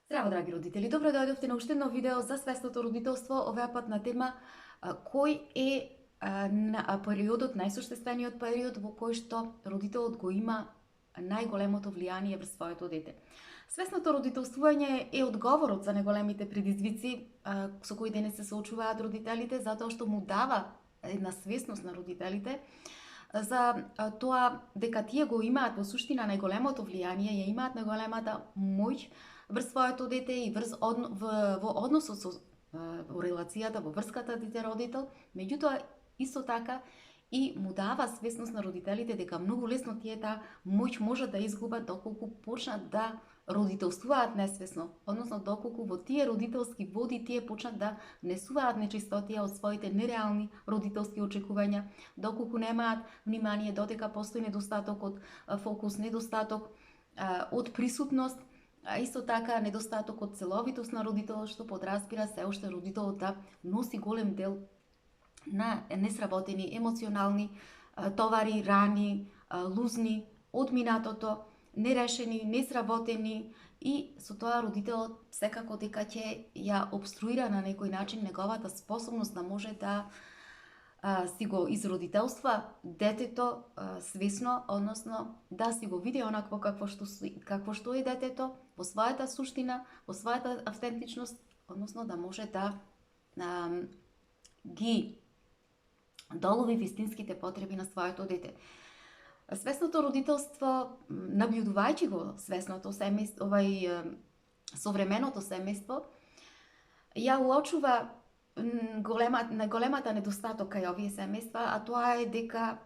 Здраво, драги родители! Добро дојдовте на уште едно видео за свесното родителство, овој пат на тема кој е периодот, најсуштествениот период во кој што родителот го има најголемото влијание врз своето дете. Свесното родителствување е одговорот за најголемите предизвици со кои денес се соочуваат родителите, затоа што му дава една свесност на родителите за тоа дека тие го имаат во суштина најголемото влијание, ја имаат најголемата моќ врз своето дете и во односот со во релацијата, во врската дете-родител, меѓутоа исто така и му дава свесност на родителите дека многу лесно тие таа моќ можат да изгубат доколку почнат да родителствуваат несвесно, односно доколку во тие родителски води тие почнат да внесуваат нечистотија од своите нереални родителски очекувања, доколку немаат внимание, додека постои недостаток од фокус, недостаток од присутност, а исто така недостаток од целовитост на родителот, што подразбира се уште родителот да носи голем дел на несработени емоционални товари, рани, лузни од минатото, нерешени, несработени, и со тоа родителот секако дека ќе ја обструира на некој начин неговата способност да може да си го изродителства детето свесно, односно да си го види онакво какво што е детето, во својата суштина, во својата автентичност, односно да може да ги долови вистинските потреби на своето дете. Свесното родителство, наблюдувајќи го свесното семејство, современото семејство, ја уочува големата недостаток кај овие семејства, а тоа е дека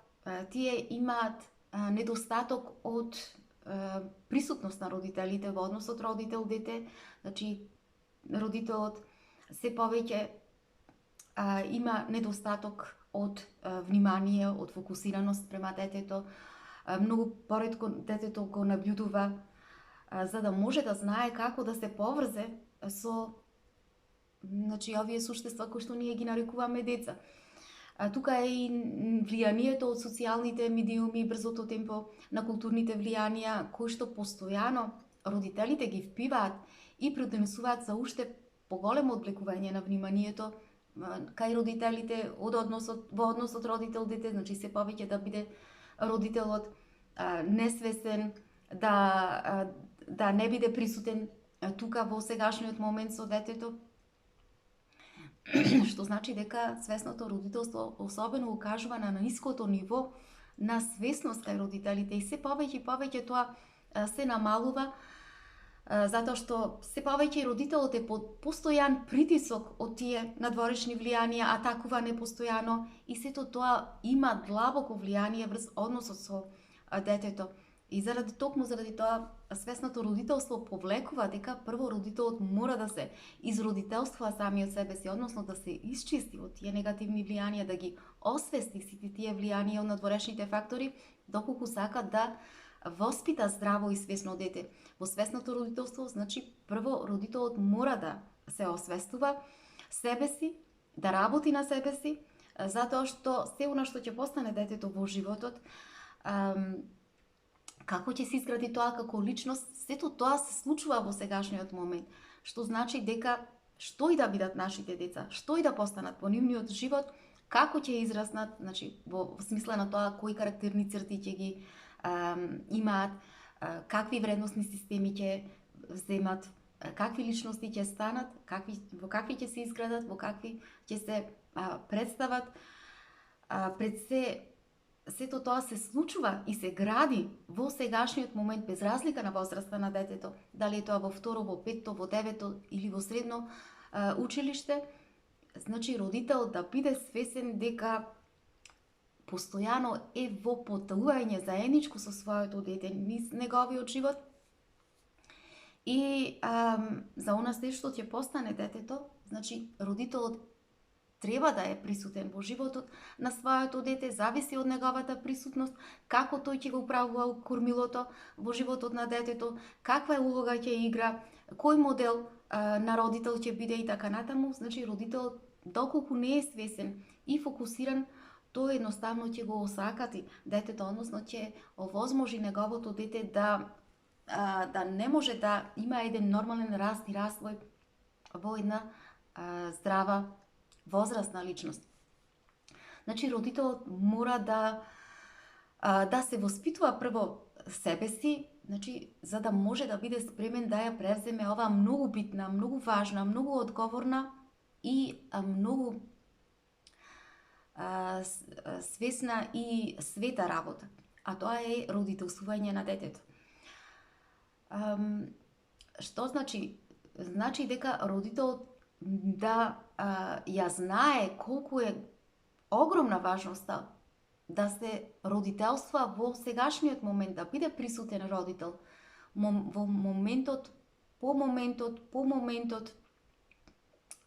тие имаат недостаток од присутност на родителите во односот родител-дете. Значи, родителот се повеќе има недостаток од внимание, од фокусираност према детето. Многу поретко детето го наблюдува за да може да знае како да се поврзе со овие суштества кои што ние ги нарекуваме деца. Тука е и влијанието од социјалните медиуми, брзото темпо на културните влијанија, кои што постојано родителите ги впиваат и придонесуваат за уште поголемо одблекување на вниманието кај родителите во односот родител-дете, значи се повеќе да биде родителот несвесен, да не биде присутен тука во сегашниот момент со детето, што значи дека свесното родителство особено укажува на ниското ниво на свесност кај родителите и се повеќе и повеќе тоа се намалува, затоа што се повеќе родителот е под постојан притисок од тие надворешни влијанија, атакуване постојано, и сето тоа има длабоко влијание врз односот со детето. И токму заради тоа свесното родителство повлекува дека прво родителот мора да се изродителства самиот себе си, односно да се исчисти од тие негативни влијанија, да ги освести сите тие влијанија од надворешните фактори, доколку сака да воспита здраво и свесно дете. Во свесното родителство, значи, прво родителот мора да се освестува себе си, да работи на себе си, затоа што се она што ќе постане детето во животот, како ќе се изгради тоа како личност, сето тоа се случува во сегашниот момент, што значи дека што и да бидат нашите деца, што и да постанат во нивниот живот, како ќе израснат, значи во смисла на тоа кои карактерни црти ќе ги имаат, какви вредностни системи ќе земат, какви личности ќе станат, во какви ќе се изградат, во какви ќе се представат. Пред сето тоа се случува и се гради во сегашниот момент, без разлика на возраста на детето, дали е тоа во второ, во петто, во девето или во средно училиште. Значи, родител да биде свесен дека постојано е во поталување заедничко со своето дете низ неговиот живот, и за она се што ќе постане детето, значи родителот треба да е присутен во животот на своето дете, зависи од неговата присутност, како тој ќе го управува кормилото во животот на детето, каква улога ќе игра, кој модел на родител ќе биде и така натаму. Значи, родителот доколку не е свесен и фокусиран, тој едноставно ќе го осакати детето, односно ќе овозможи неговото дете да да не може да има еден нормален раст и развој во една здрава возрастна личност. Значи родителот мора да се воспитува прво себе си, значи за да може да биде спремен да ја превземе оваа многу битна, многу важна, многу одговорна и многу свесна и света работа, а тоа е родителствување на детето. Што значи? Значи дека родителот да ја знае колку е огромна важноста да се родителства во сегашниот момент, да биде присутен родител во моментот, по моментот.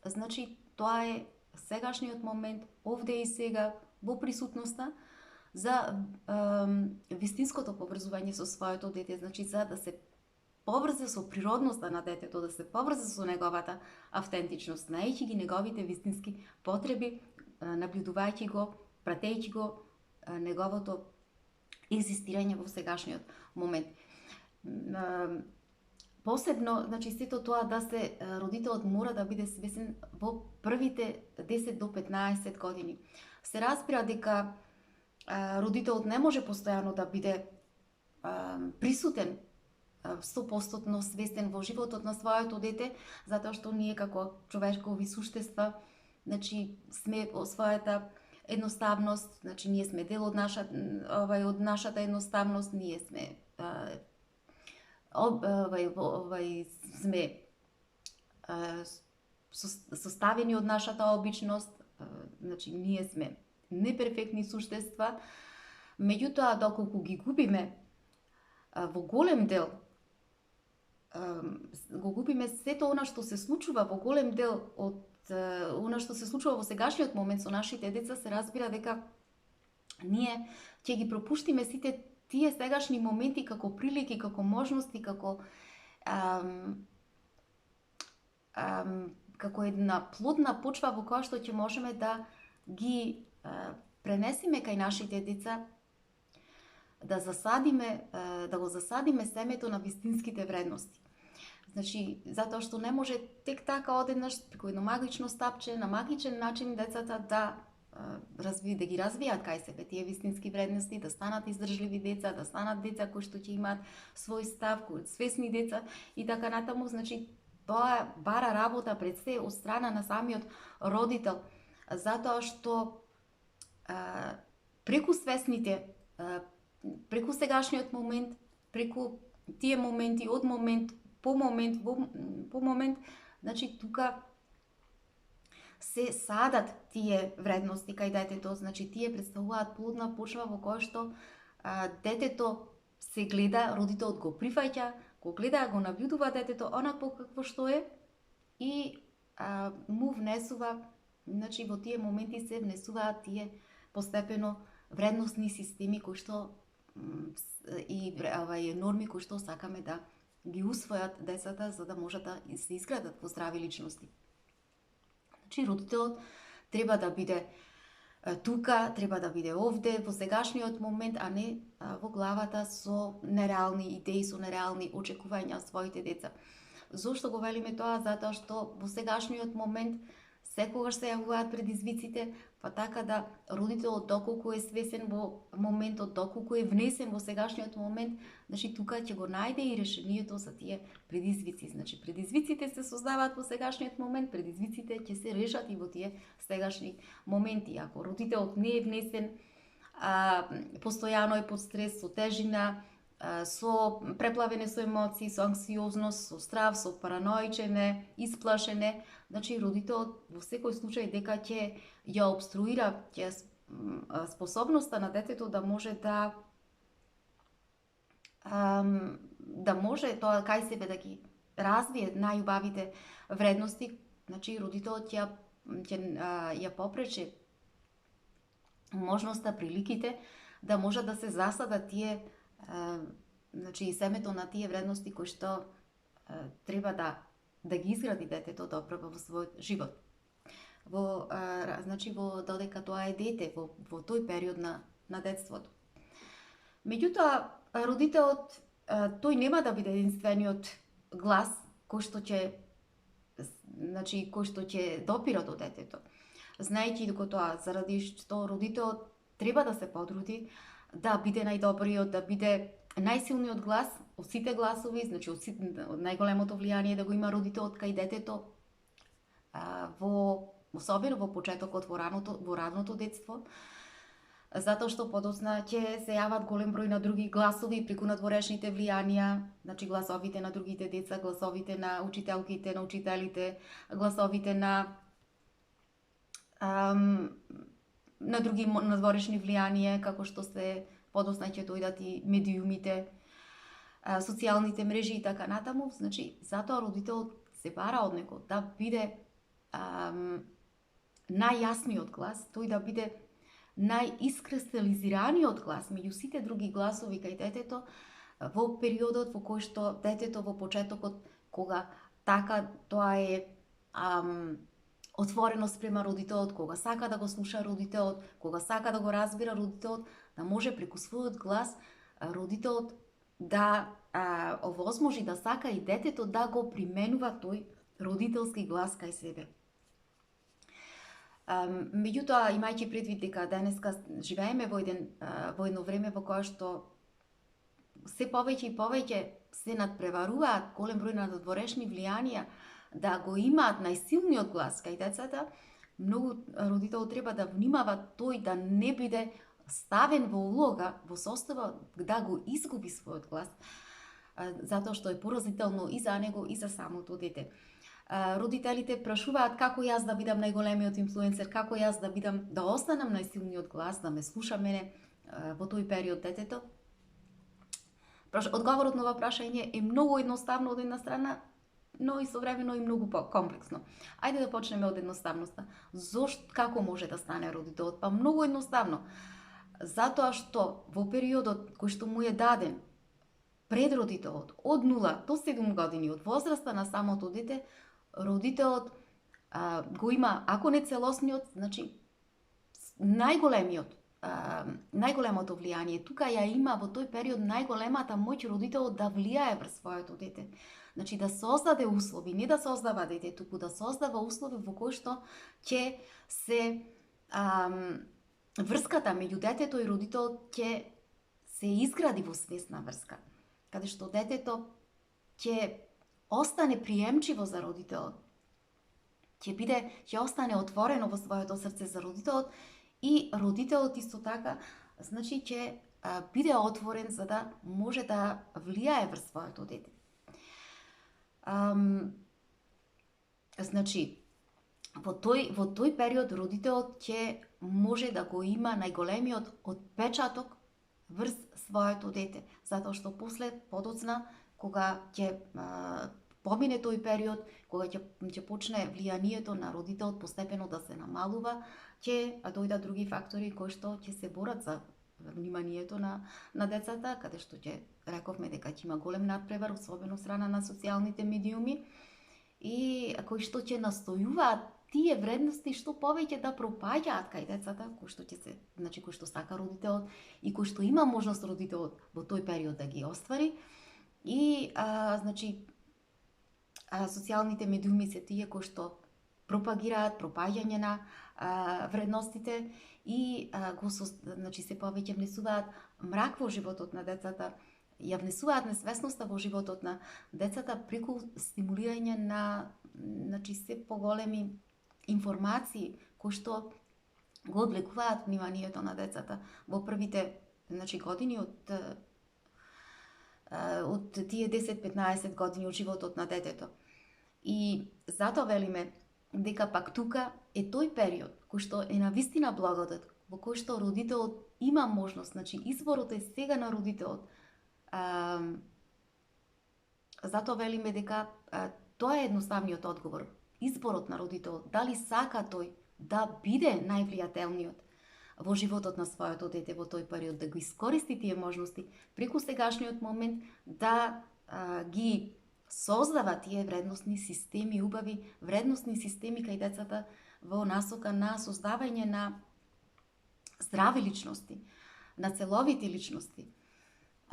Значи тоа е сегашниот момент, овде и сега, во присутноста, за вистинското поврзување со своето дете, значи за да се поврзе со природноста на детето, да се поврзе со неговата автентичност, знаејќи ги неговите вистински потреби, наблюдувајќи го, пратејќи го неговото екзистирање во сегашниот момент. Посебно, значи сето тоа да се родителот мора да биде свесен во првите 10 до 15 години. Се разбира дека родителот не може постојано да биде присутен 100% свестен во животот на своето дете, затоа што ние како човечкови суштества, значи сме во својата едноставност, значи ние сме дел од нашата едноставност, ние сме сме составени од нашата обичност, значи ние сме неперфектни суштества, меѓутоа доколку ги губиме во голем дел, го губиме сето она што се случува во голем дел од она што се случува во сегашниот момент со нашите деца, се разбира дека ние ќе ги пропуштиме сите тие сегашни моменти како прилики, како можности, како една плодна почва во која што ќе можеме да ги пренесеме кај нашите деца, да го засадиме семето на вистинските вредности. Значи, затоа што не може тек така одеднаш преку едно магично стапче, на магичен начин децата да ги развијат кај себе тие вистински вредности, да станат издржливи деца, да станат деца кои што ќе имаат свој став, кои свесни деца и така натаму. Значи, тоа бара работа пред се од страна на самиот родител, затоа што преку свесните, преку сегашниот момент, преку тие моменти, од момент по момент, значи тука се садат тие вредности кај детето, значи тие представуваат плодна почва во која што детето се гледа, родителот го прифаќа, го гледа, го набљудува детето онакво какво што е и му внесува, значи во тие моменти се внесуваат тие постепено вредностни системи кои што и норми кои што сакаме да ги усвојат децата за да можат да се изградат во здрави личности. Значи родителот треба да биде тука, треба да биде овде во сегашниот момент, а не во главата со нереални идеи, со нереални очекувања од своите деца. Зошто го велиме тоа? Затоа што во сегашниот момент секогаш се јавуваат предизвиците, па така да родителот доколку е свесен во моментот, доколку е внесен во сегашниот момент, значи тука ќе го најде и решението за тие предизвици. Значи предизвиците се создаваат во сегашниот момент, предизвиците ќе се решат и во тие сегашни моменти. Ако родителот не е внесен, постојано е под стрес, со тежина, со преплавене со емоции, со анксиозност, со страв, со параноичене, исплашене, значи родителот во секој случај дека ќе ја обструира способноста на детето да може да може тоа кај себе да ги развие најубавите вредности, значи родителот ќе ја попречи можноста, приликите да може да се засадат тие значи и семето на тие вредности кои што треба да ги изгради детето доправо во својот живот. Значи додека тоа е дете во тој период на детството. Меѓутоа родителот тој нема да биде единствениот глас кој што ќе допира до детето. Знаејќи дека тоа, заради што родителот треба да се потруди да биде најдобриот, да биде најсилниот глас од сите гласови, значи од најголемото влијание да го има родителот кај детето, особено во почетокот во ранното детство, затоа што подоцна ќе се јават голем број на други гласови преку надворешните влијанија, значи гласовите на другите деца, гласовите на учителките, на учителите, гласовите на други надворешни влијанија, како што се подоцна ќе дојдат и медиумите, социјалните мрежи и така натаму. Значи, затоа родителот се бара од него да биде најјасниот глас, тој да биде најискристализираниот глас меѓу сите други гласови кај детето во периодот во кој што детето во почетокот, кога така тоа е отворено спрема родителот, кога сака да го слуша родителот, кога сака да го разбира родителот, да може преку својот глас родителот да овозможи да сака и детето да го применува тој родителски глас кај себе. Меѓутоа, имајќи предвид дека денеска живееме во едно време во кое што се повеќе и повеќе се надпреваруваат голем број на надворешни влијанија да го имаат најсилниот глас кај децата, многу родител треба да внимава тој да не биде ставен во улога, во состава да го изгуби својот глас, затоа што е поразително и за него и за самото дете. Родителите прашуваат како јас да бидам најголемиот инфлуенсер, како јас да останам најсилниот глас, да ме слуша мене во тој период детето. Одговорот на ова прашање е многу едноставно од една страна, но и современо и многу комплексно. Ајде да почнеме од едноставноста. Како може да стане родителот? Па многу едноставно. Затоа што во периодот кој што му е даден пред родителот, од 0 до 7 години, од возраста на самото дете, родителот го има, ако не целосниот, значи најголемото влијание. Тука ја има во тој период најголемата моќ родителот да влијае врз своето дете. Значи да создаде услови, не да создава дете, туку да создава услови во кои што ќе се врската меѓу детето и родителот ќе се изгради во свесна врска, каде што детето ќе остане приемчиво за родителот, ќе остане отворено во своето срце за родителот и родителот исто така, значи ќе биде отворен за да може да влијае врз своето дете. Значи, во тој период родителот ќе може да го има најголемиот отпечаток врз своето дете, затоа што подоцна, кога ќе помине тој период, кога ќе почне влијанието на родителот постепено да се намалува, ќе дојдат други фактори кои што ќе се борат за вниманието на децата, каде што рековме дека ќе има голем надпревар, особено страна на социјалните медиуми, и кои што ќе настојуваат тие вредности што повеќе да пропаѓаат кај децата, кои што сака родителот и кои што има можност родителот во тој период да ги оствари. И социјалните медиуми се тие кои што пропагираат пропаѓање на вредностите и се повеќе внесуваат мрак во животот на децата, ја внесуваат несвесноста во животот на децата преку стимулирање на се поголеми информации кои што го одвлекуваат вниманието на децата во првите години од тие 10-15 години од животот на детето. И затоа велиме дека пак тука е тој период кој што е навистина благодат, во кој што родителот има можност, изборот е сега на родителот. Затоа велиме дека тоа е едноставниот одговор. Изборот на родителот, дали сака тој да биде највлијателниот во животот на своето дете во тој период, да го искористи тие можности преку сегашниот момент, да ги создава тие вредностни системи, убави вредностни системи кај децата во насока на создавање на здрави личности, на целовити личности.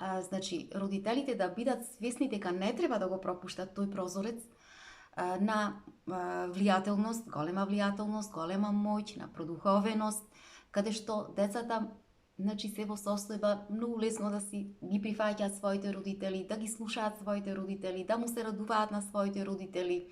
Значи, родителите да бидат свесни дека не треба да го пропуштат тој прозорец на влијателност, голема моќ, на продуховеност, каде што децата значи се во состојба многу лесно да си ги прифаќаат своите родители, да ги слушаат своите родители, да му се радуваат на своите родители,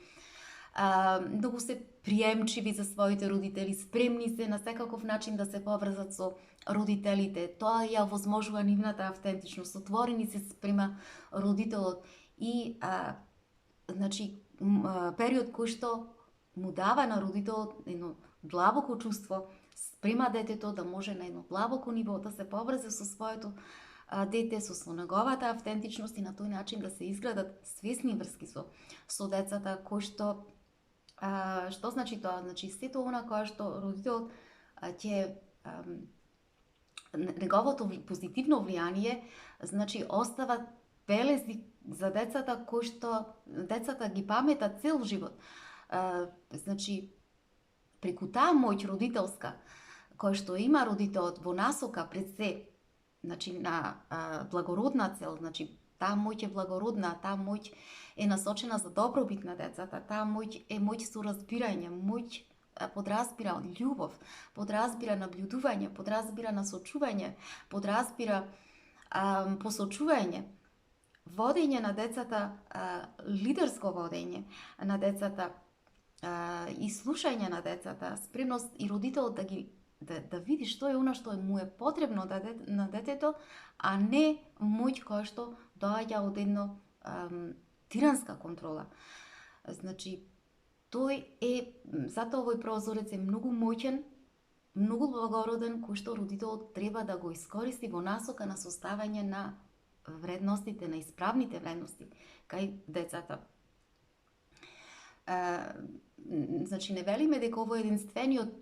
многу се приемчиви за своите родители, спремни се на секаков начин да се поврзат со родителите. Тоа ја возможува нивната автентичност, отворени се спрема родителот и значи период кој што му дава на родителот едно длабоко чувство спрема детето да може на едно длабоко ниво да се поврзе со своето дете, со неговата автентичност и на тој начин да се изградат свесни врски со децата, кои што значи тоа? Значи сето она кое што родителот ќе неговото позитивно влијание, значи остава белези за децата кои што децата ги паметат цел живот. Значи преку таа моќ родителска која што има родителот во насока пред се, значи на благородна цел, значи таа моќ е благородна, таа моќ е насочена за добробит на децата, таа моќ е моќ со разбирање, моќ подразбира љубов, подразбира наблюдување, подразбира насочување, подразбира посочување, водење на децата, лидерско водење на децата и слушање на децата, спремност и родителот да види што е она што му е потребно на детето, а не моќ која што доаѓа од едно тиранска контрола. Значи, затоа овој прозорец е многу моќен, многу благороден, кој што родителот треба да го искористи во насока на составање на вредностите, на исправните вредности кај децата. Значи, не велиме дека овој е единствениот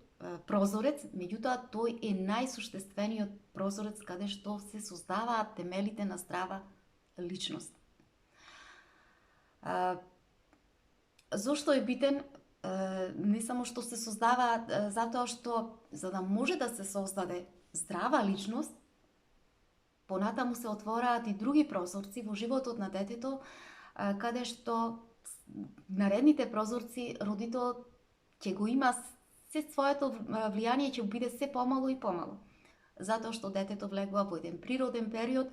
прозорец, меѓутоа тој е најсуштествениот прозорец каде што се создаваат темелите на здрава личност. Зошто е битен? Не само што се создаваат, затоа што за да може да се создаде здрава личност, понатаму се отвораат и други прозорци во животот на детето, каде што наредните прозорци родителот ќе го има се своето влијание, ќе биде се помало и помало. Затоа што детето влегува во еден природен период,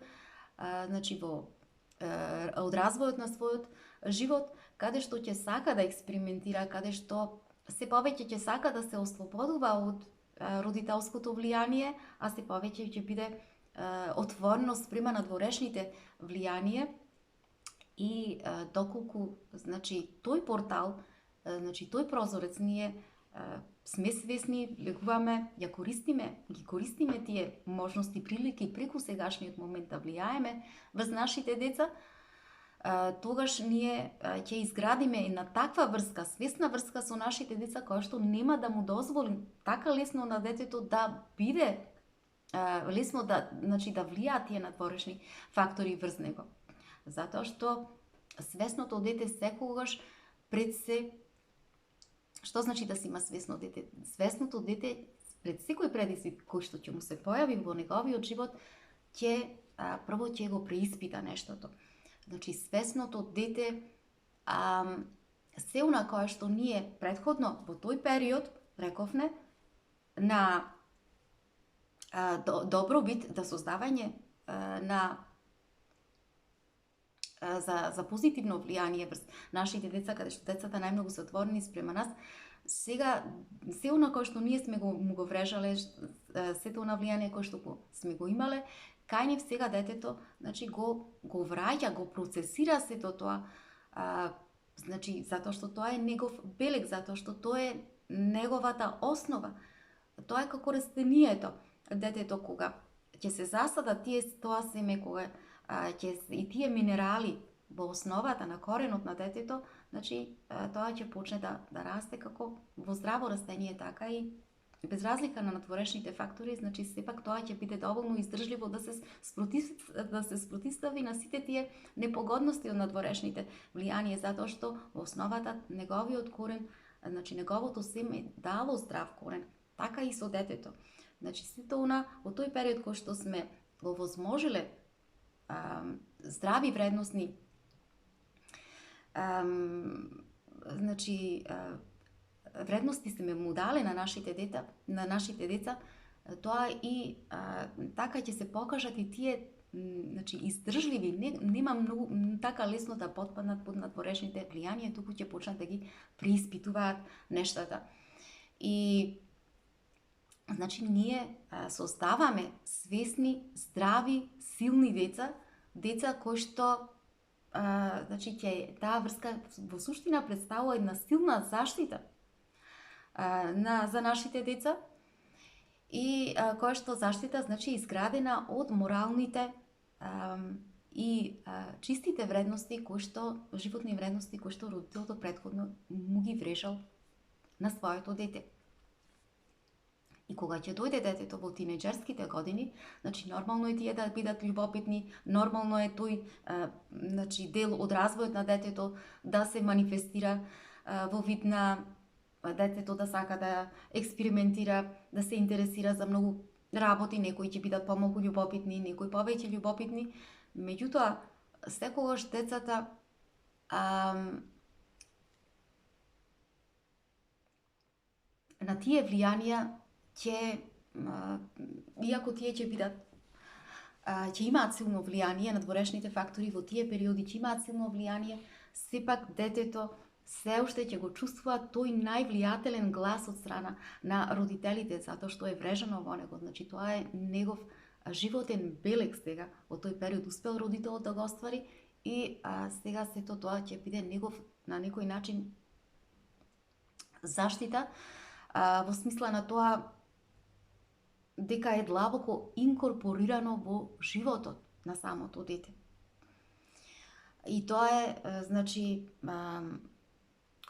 значи од развојот на својот живот, каде што ќе сака да експериментира, каде што се повеќе ќе сака да се ослободува од родителското влијание, а се повеќе ќе биде отворено спрема на дворешните влијание и доколку значи тој портал, значи тој прозорец ние сме свесни, легуваме, ги користиме тие можности, прилики преку сегашниот момент да влијаеме врз нашите деца, тогаш ние ќе изградиме една таква врска, свесна врска со нашите деца, која што нема да му дозволи така лесно на детето да биде лесно да влијаат тие надворешни фактори врз него. Затоа што свесното дете секогаш пред се. Што значи да си има свесно дете? Свесното дете пред секој предизвик кој што ќе му се појави во неговиот живот, прво ќе го преиспита нештото. Значи свесното дете се она кое што ние претходно во тој период рековме на добробит, да создавање за позитивно влијание врз нашите деца, каде што децата најмногу се отворени спрема нас, сега се она кое што ние сме му го врежале, сето она влијание кое што сме го имале, кај нив сега детето, значи го враќа, го процесира сето тоа, значи затоа што тоа е негов белег, затоа што тоа е неговата основа. Тоа е како растението. Детето кога ќе се засадат тоа семе, кога и тие минерали во основата на коренот на детето, значи тоа ќе почне да расте како во здраво растение, така и без разлика на надворешните фактори, значи сепак тоа ќе биде доволно издржливо да се спротивстави на сите тие непогодности од надворешните влијание, затоа што во основата неговиот корен, значи неговото семе дало здрав корен, така и со детето. Значи сето она во тој период кој што сме го возможеле здрави вредностни значи вредности сме му дали на нашите деца, тоа и така ќе се покажат и тие значи издржливи, нема многу така лесно да потпаднат под надворешните влијанија, туку ќе почнат да ги преиспитуваат нештата. И значи ние создаваме свесни, здрави, силни деца кои што значи ќе таа врска во суштина представува една силна заштита за нашите деца и која што заштита значи изградена од моралните и чистите вредности животни вредности кои што родителот претходно му ги врежал на своето дете. И кога ќе дојде детето во тинеџерските години, значи нормално е тие да бидат љубопитни, нормално е тој значи дел од развојот на детето да се манифестира во вид на детето да сака да експериментира, да се интересира за многу работи, некои ќе бидат помалку љубопитни, некои повеќе љубопитни. Меѓутоа, секогаш децата на тие влијанија иако тие ќе бидат ќе имаат силно влијание, надворешните фактори во тие периоди ќе имаат силно влијание, сепак детето се уште ќе го чувствува тој највлијателен глас од страна на родителите, затоа што е врежано во него. Значи тоа е негов животен белег сега, во тој период успел родителот да го оствари и сега сето тоа ќе биде негов на некој начин заштита, во смисла на тоа дека е длабоко инкорпорирано во животот на самото дете. И тоа е, значи,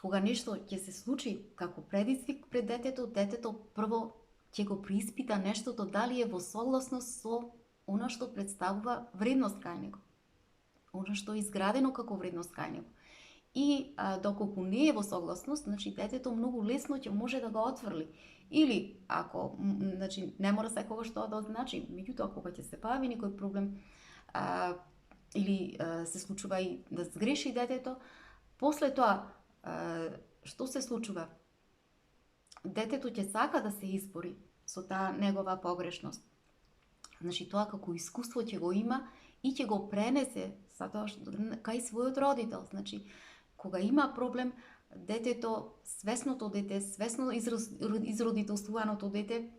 кога нешто ќе се случи како предизвик пред детето прво ќе го преиспита нештото дали е во согласност со она што представува вредност кај него, она што е изградено како вредност кај него. И доколку не е во согласност, значи детето многу лесно ќе може да го отфрли. Или ако значи не мора секогаш тоа да значи, меѓутоа кога ќе се појави некој проблем или се случува и да сгреши детето, после тоа што се случува? Детето ќе сака да се избори со таа негова погрешност. Значи тоа како искуство ќе го има и ќе го пренесе кај својот родител. Значи кога има проблем, детето, свесното дете, свесно изродителствуваното дете,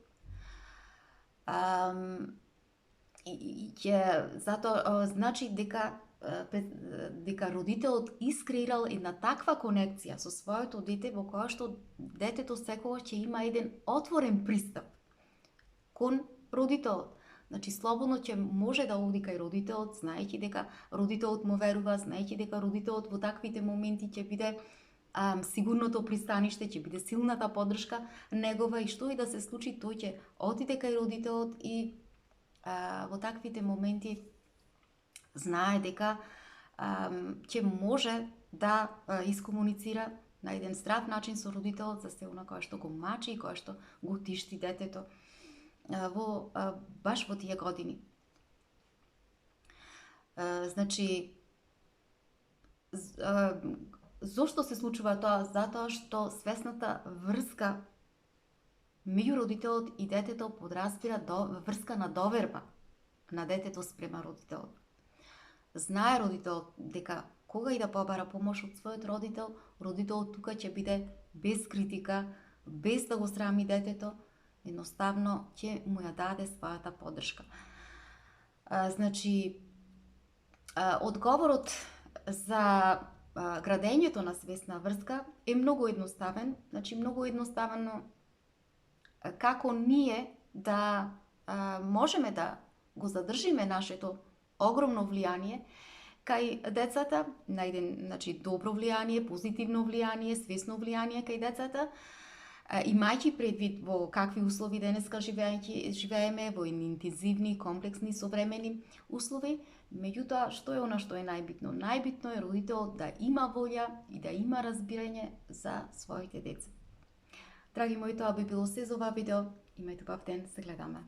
затоа значи дека родителот искреирал една таква конекција со своето дете во која што детето секогаш ќе има еден отворен пристап кон родителот. Значи слободно ќе може да оди кај родителот, знаејќи дека родителот му верува, знаејќи дека родителот во таквите моменти ќе биде сигурното пристаниште, ќе биде силната поддршка негова и што и да се случи, тој ќе отиде кај родителот и во таквите моменти знае дека ќе може да искомуницира на еден здрав начин со родителот за се она кое што го мачи и кое што го тишти детето баш во тие години. Значи, зошто се случува тоа? Затоа што свесната врска меѓу родителот и детето подразбира врска на доверба на детето спрема родителот. Знае родителот дека кога и да побара помош од својот родител, родителот тука ќе биде без критика, без да го срами детето, едноставно ќе му ја даде својата поддршка. Значи, одговорот за градењето на свесна врска е многу едноставен. Значи, многу едноставно како ние да можеме да го задржиме нашето огромно влијание кај децата, на еден, значи, добро влијание, позитивно влијание, свесно влијание кај децата, имајќи предвид во какви услови денеска живееме, во интензивни, комплексни, современи услови. Меѓутоа, што е она што е најбитно? Најбитно е родителот да има волја и да има разбирање за своите деца. Драги мои, тоа би било се за ова видео. Имајте убав ден, се гледаме.